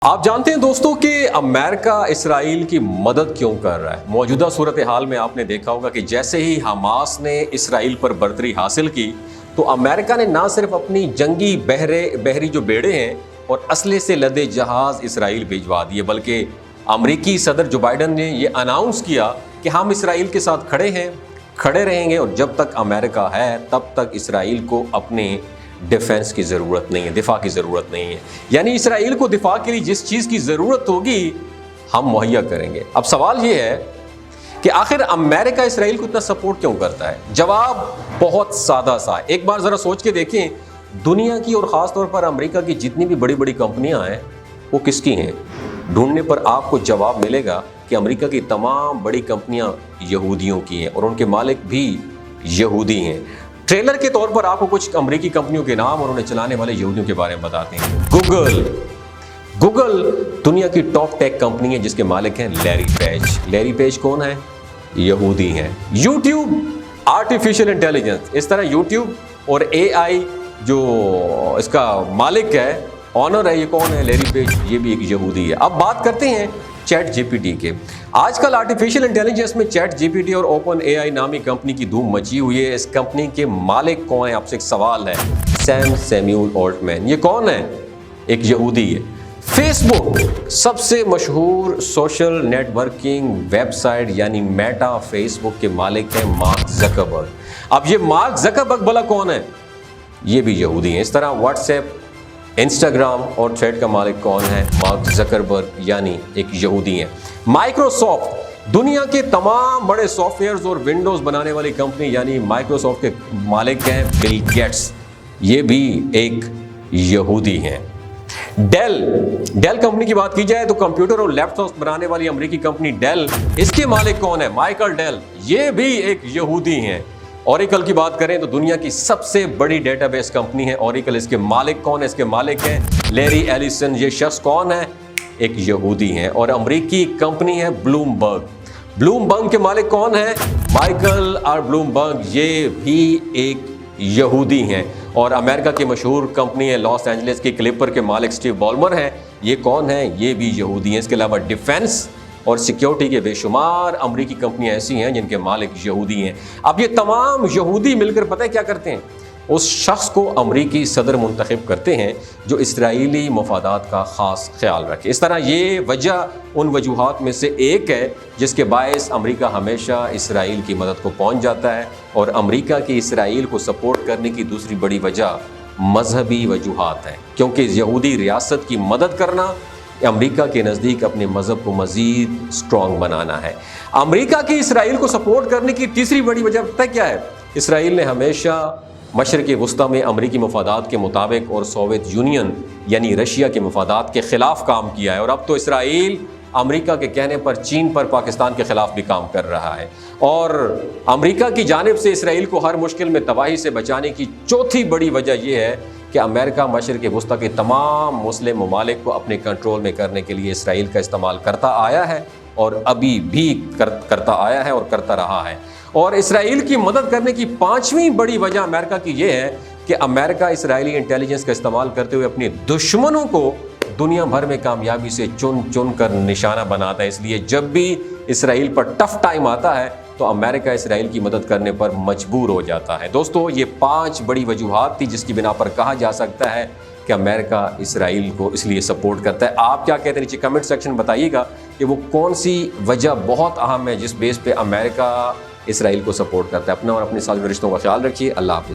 آپ جانتے ہیں دوستوں کہ امریکہ اسرائیل کی مدد کیوں کر رہا ہے؟ موجودہ صورتحال میں آپ نے دیکھا ہوگا کہ جیسے ہی حماس نے اسرائیل پر برتری حاصل کی تو امریکہ نے نہ صرف اپنی جنگی بحری جو بیڑے ہیں اور اسلحے سے لدے جہاز اسرائیل بھیجوا دیے، بلکہ امریکی صدر جو بائیڈن نے یہ اناؤنس کیا کہ ہم اسرائیل کے ساتھ کھڑے رہیں گے، اور جب تک امریکہ ہے تب تک اسرائیل کو اپنے ڈیفنس کی ضرورت نہیں ہے، دفاع کی ضرورت نہیں ہے۔ یعنی اسرائیل کو دفاع کے لیے جس چیز کی ضرورت ہوگی ہم مہیا کریں گے۔ اب سوال یہ ہے کہ آخر امریکہ اسرائیل کو اتنا سپورٹ کیوں کرتا ہے؟ جواب بہت سادہ سا ہے۔ ایک بار ذرا سوچ کے دیکھیں، دنیا کی اور خاص طور پر امریکہ کی جتنی بھی بڑی بڑی کمپنیاں ہیں وہ کس کی ہیں؟ ڈھونڈنے پر آپ کو جواب ملے گا کہ امریکہ کی تمام بڑی کمپنیاں یہودیوں کی ہیں اور ان کے مالک بھی یہودی ہیں۔ ٹریلر کے طور پر آپ کو کچھ امریکی کمپنیوں کے نام اور انہیں چلانے والے یہودیوں کے بارے میں بتاتے ہیں۔ گوگل دنیا کی ٹاپ ٹیک کمپنی ہے جس کے مالک ہیں لیری پیج کون ہے؟ یہودی ہیں۔ یوٹیوب آرٹیفیشل انٹیلیجنس، اس طرح یوٹیوب اور اے آئی جو اس کا مالک ہے، آنر ہے، یہ کون ہے؟ لیری پیج، یہ بھی ایک یہودی ہے۔ اب بات کرتے ہیں چیٹ جی پی ٹی کے۔ آج کل آرٹیفیشل انٹیلیجنس میں چیٹ جی پی ٹی اور اوپن اے آئی نامی کمپنی کی دھوم مچی ہوئی ہے۔ اس کمپنی کے مالک کون ہیں؟ آپ سے ایک سوال ہے، سیمیول آلٹمین۔ یہ کون ہے؟ ایک یہودی ہے۔ فیس بک سب سے مشہور social networking website یعنی میٹا، فیس بک کے مالک ہیں مارک زکربرگ۔ اب یہ مارک زکربرگ بھلا کون ہے؟ یہ بھی یہودی ہیں۔ اس طرح واٹس ایپ، انسٹاگرام اور تھریڈ کا مالک کون ہے؟ مارک زکربرگ، یعنی ایک یہودی ہیں۔ مائکروسافٹ دنیا کے تمام بڑے سافٹ ویئرز اور ونڈوز بنانے والی کمپنی یعنی مائکروسافٹ کے مالک ہیں بل گیٹس، یہ بھی ایک یہودی ہیں۔ ڈیل کمپنی کی بات کی جائے تو کمپیوٹر اور لیپ ٹاپ بنانے والی امریکی کمپنی ڈیل، اس کے مالک کون ہے؟ مائیکل ڈیل، یہ بھی ایک یہودی ہیں۔ اوریکل کی بات کریں تو دنیا کی سب سے بڑی ڈیٹا بیس کمپنی ہے اوریکل، اس کے مالک کون ہے؟ اس کے مالک ہیں لیری ایلیسن، یہ شخص کون ہے؟ ایک یہودی ہیں۔ اور امریکی کمپنی ہے بلومبرگ کے مالک کون ہے؟ مائیکل آر بلومبرگ، یہ بھی ایک یہودی ہیں۔ اور امریکہ کی مشہور کمپنی ہے لاس اینجلس کی کلپر کے مالک سٹیو بالمر ہیں، یہ کون ہیں؟ یہ بھی یہودی ہیں۔ اس کے علاوہ ڈیفنس اور سیکیورٹی کے بے شمار امریکی کمپنیاں ایسی ہیں جن کے مالک یہودی ہیں۔ اب یہ تمام یہودی مل کر پتہ ہے کیا کرتے ہیں؟ اس شخص کو امریکی صدر منتخب کرتے ہیں جو اسرائیلی مفادات کا خاص خیال رکھے۔ اس طرح یہ وجہ ان وجوہات میں سے ایک ہے جس کے باعث امریکہ ہمیشہ اسرائیل کی مدد کو پہنچ جاتا ہے، اور امریکہ کی اسرائیل کو سپورٹ کرنے کی دوسری بڑی وجہ مذہبی وجوہات ہیں، کیونکہ یہودی ریاست کی مدد کرنا امریکہ کے نزدیک اپنے مذہب کو مزید سٹرونگ بنانا ہے۔ امریکہ کی اسرائیل کو سپورٹ کرنے کی تیسری بڑی وجہ پتہ کیا ہے؟ اسرائیل نے ہمیشہ مشرق وسطیٰ میں امریکی مفادات کے مطابق اور سوویت یونین یعنی رشیا کے مفادات کے خلاف کام کیا ہے، اور اب تو اسرائیل امریکہ کے کہنے پر چین پر پاکستان کے خلاف بھی کام کر رہا ہے۔ اور امریکہ کی جانب سے اسرائیل کو ہر مشکل میں تباہی سے بچانے کی چوتھی بڑی وجہ یہ ہے کہ امریکہ مشرق وسطیٰ کے تمام مسلم ممالک کو اپنے کنٹرول میں کرنے کے لیے اسرائیل کا استعمال کرتا آیا ہے، اور ابھی بھی کرتا آیا ہے اور کرتا رہا ہے۔ اور اسرائیل کی مدد کرنے کی پانچویں بڑی وجہ امریکہ کی یہ ہے کہ امریکہ اسرائیلی انٹیلیجنس کا استعمال کرتے ہوئے اپنے دشمنوں کو دنیا بھر میں کامیابی سے چن کر نشانہ بناتا ہے۔ اس لیے جب بھی اسرائیل پر ٹف ٹائم آتا ہے تو امریکہ اسرائیل کی مدد کرنے پر مجبور ہو جاتا ہے۔ دوستو، یہ 5 بڑی وجوہات تھی جس کی بنا پر کہا جا سکتا ہے کہ امریکہ اسرائیل کو اس لیے سپورٹ کرتا ہے۔ آپ کیا کہتے ہیں؟ نیچے کمنٹ سیکشن بتائیے گا کہ وہ کون سی وجہ بہت اہم ہے جس بیس پہ امریکہ اسرائیل کو سپورٹ کرتا ہے۔ اپنا اور اپنے ساتھ رشتوں کا خیال رکھیے۔ اللہ حافظ۔